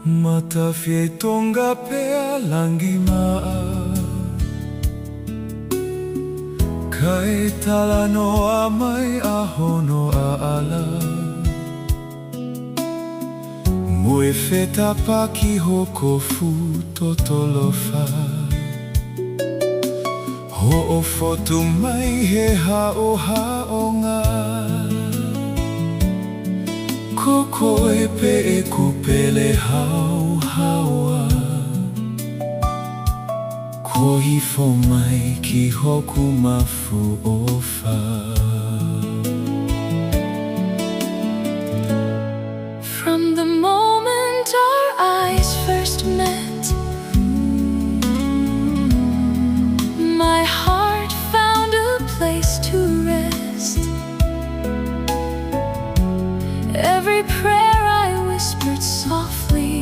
Matawhai tonga pea langi maa, kai tala noa mai a hono a ala. Mue feta pa ki hoko fu totolofa, ho o fotu mai he hao-hao-nga. Koko e pe e kupele hau-haua, ko hifo mai ki hoku mafu ofa. From the moment our eyes first met, my heart found a place to rest. Every prayer I whispered softly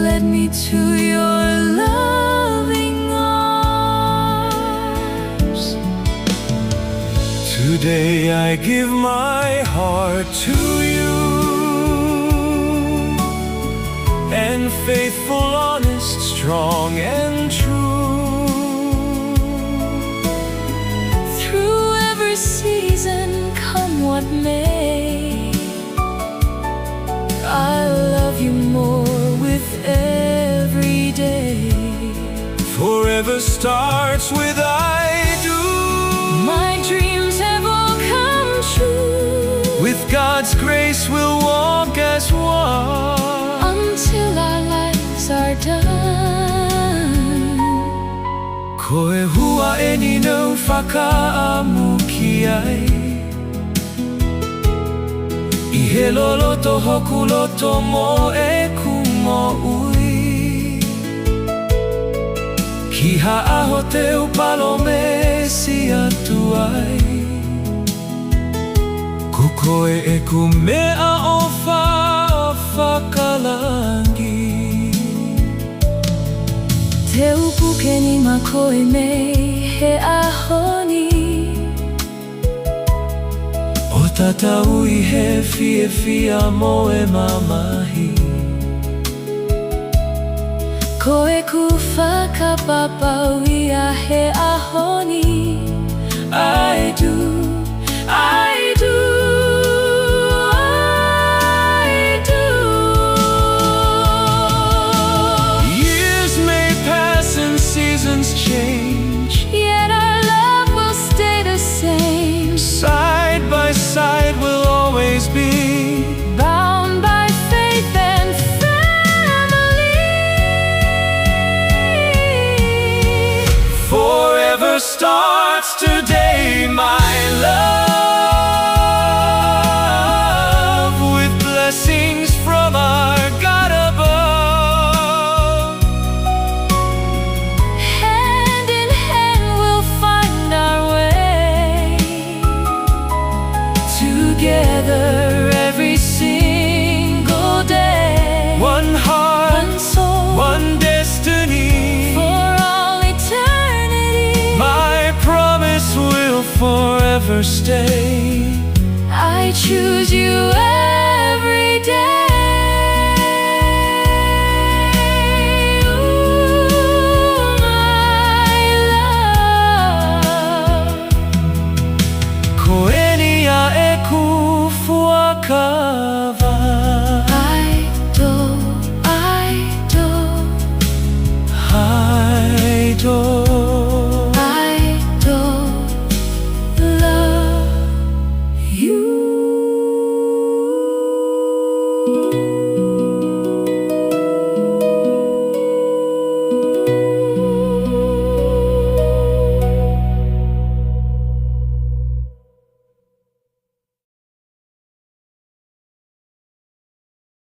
led me to your loving arms. Today I give my heart to you, and faithful, honest, strong and true. Through every season, come what may, I love you more with every day. Forever starts with I do. My dreams have all come true. With God's grace we'll walk as one, until our lives are done. Koe hua e ni no whakaamu ki ai, I he loloto hoku loto mo e kumo ui. Ki haaho te upalo me si atu ai, Kukoe e ku mea o whakalangi. Te upuke ni makoe me he ahoni, O tataui he fia mo e mamahi. koe ku whakapapauia he ahoni. I do, I do, I do. Years may pass and seasons change, Yet our love will stay the same. side by side we'll always be, Bound by faith and family. forever starts today, my love, with blessings from our God above. Hand in hand we'll find our way, together every single day. One heart, One soul, one destiny, for all eternity. my promise will forever stay. I choose you every day.